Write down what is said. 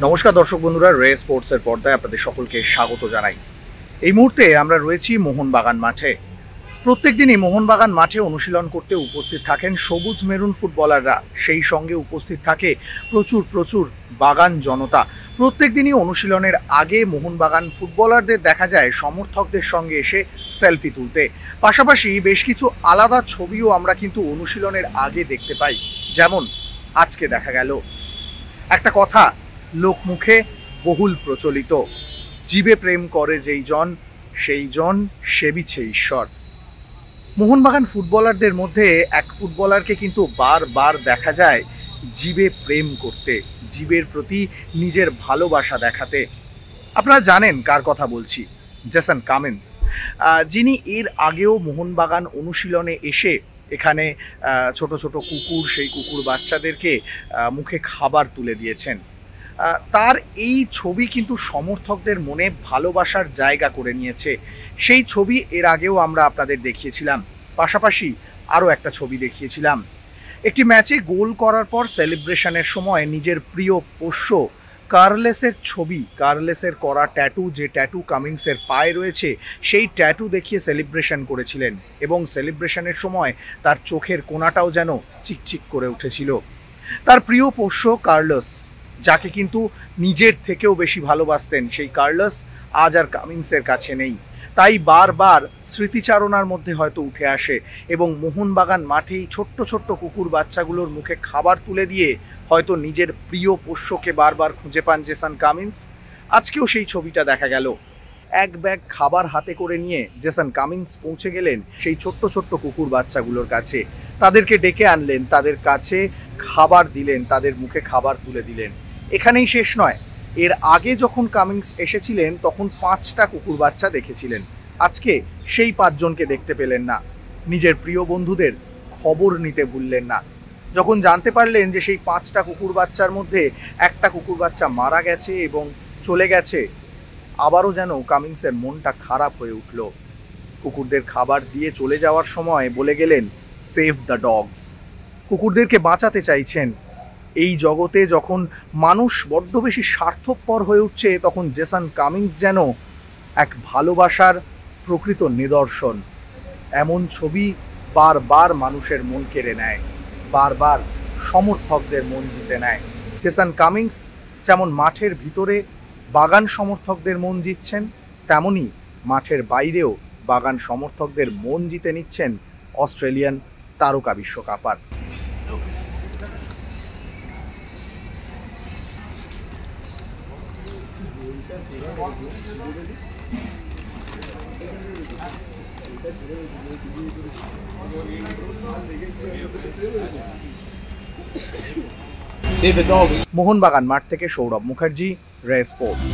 নমস্কার দর্শক বন্ধুরা, রে স্পোর্টসের পর্দায় আপনাদের সকলকে স্বাগত জানাই। এই মুহূর্তে আমরা রয়েছি মোহনবাগান মাঠে। প্রত্যেক দিনই মোহনবাগান মাঠে অনুশীলন করতে উপস্থিত থাকেন সবুজ মেরুন ফুটবলাররা, সেই সঙ্গে উপস্থিত থাকে প্রচুর বাগান জনতা। প্রত্যেক দিনই অনুশীলনের আগে মোহনবাগান ফুটবলারদের দেখা যায় সমর্থকদের সঙ্গে এসে সেলফি তুলতে। পাশাপাশি বেশ কিছু আলাদা ছবিও আমরা কিন্তু অনুশীলনের আগে দেখতে পাই। যেমন আজকে দেখা গেল একটা কথা লোকমুখে বহুল প্রচলিত, জীবে প্রেম করে যেই জন সেই জন সেবিছে ঈশ্বর। মোহনবাগান ফুটবলারদের মধ্যে এক ফুটবলারকে কিন্তু বারবার দেখা যায় জীবে প্রেম করতে, জীবের প্রতি নিজের ভালোবাসা দেখাতে। আপনারা জানেন কার কথা বলছি, জেসন কামিন্স, যিনি এর আগেও মোহনবাগান অনুশীলনে এসে এখানে ছোট ছোট কুকুর, সেই কুকুর বাচ্চাদেরকে মুখে খাবার তুলে দিয়েছেন। তার এই ছবি কিন্তু সমর্থকদের মনে ভালোবাসার জায়গা করে নিয়েছে। সেই ছবি এর আগেও আমরা আপনাদের দেখিয়েছিলাম। পাশাপাশি আরও একটা ছবি দেখিয়েছিলাম, একটি ম্যাচে গোল করার পর সেলিব্রেশনের সময় নিজের প্রিয় পোষ্য কার্লেসের ছবি, কার্লেসের করা ট্যাটু, যে ট্যাটু কামিংসের পায়ে রয়েছে, সেই ট্যাটু দেখিয়ে সেলিব্রেশন করেছিলেন এবং সেলিব্রেশনের সময় তার চোখের কোণাটাও যেন চিকচিক করে উঠেছিল। তার প্রিয় পোষ্য কার্লোস, যাকে কিন্তু নিজের থেকেও বেশি ভালোবাসতেন, সেই কার্লোস আজ আর কামিন্সের কাছে নেই। তাই বারবার স্মৃতিচারণার মধ্যে হয়তো উঠে আসে এবং মোহনবাগান মাঠেই ছোট্ট কুকুর বাচ্চাগুলোর মুখে খাবার তুলে দিয়ে হয়তো নিজের প্রিয় পোষ্যকে বারবার খুঁজে পান জেসন কামিন্স। আজকেও সেই ছবিটা দেখা গেল। এক ব্যাগ খাবার হাতে করে নিয়ে জেসন কামিন্স পৌঁছে গেলেন সেই ছোট্ট কুকুর বাচ্চাগুলোর কাছে, তাদেরকে ডেকে আনলেন, তাদের কাছে খাবার দিলেন, তাদের মুখে খাবার তুলে দিলেন। এখানেই শেষ নয়, এর আগে যখন কামিন্স এসেছিলেন তখন 5টা কুকুর বাচ্চা দেখেছিলেন। আজকে সেই 5 জনকে দেখতে পেলেন না। নিজের প্রিয় বন্ধুদের খবর নিতে ভুললেন না। যখন জানতে পারলেন যে সেই 5টা কুকুর বাচ্চার মধ্যে একটা কুকুর বাচ্চা মারা গেছে এবং চলে গেছে, আবারও যেন কামিন্সের মনটা খারাপ হয়ে উঠল। কুকুরদের খাবার দিয়ে চলে যাওয়ার সময় বলে গেলেন, সেভ দ্য ডগস। কুকুরদেরকে বাঁচাতে চাইছেন। এই জগতে যখন মানুষ বড্ড বেশি স্বার্থপর হয়ে উঠছে, তখন জেসন কামিন্স যেন এক ভালোবাসার প্রকৃত নিদর্শন। এমন ছবি বারবার মানুষের মন কেড়ে নেয়, বারবার সমর্থকদের মন জিতে নেয়। জেসন কামিন্স যেমন মাঠের ভিতরে বাগান সমর্থকদের মন জিতছেন, তেমনি মাঠের বাইরেও বাগান সমর্থকদের মন জিতে নিচ্ছেন অস্ট্রেলিয়ান তারকা বিশ্বকাপার। মোহনবাগান মাঠ থেকে সৌরভ মুখার্জি, রে স্পোর্টস।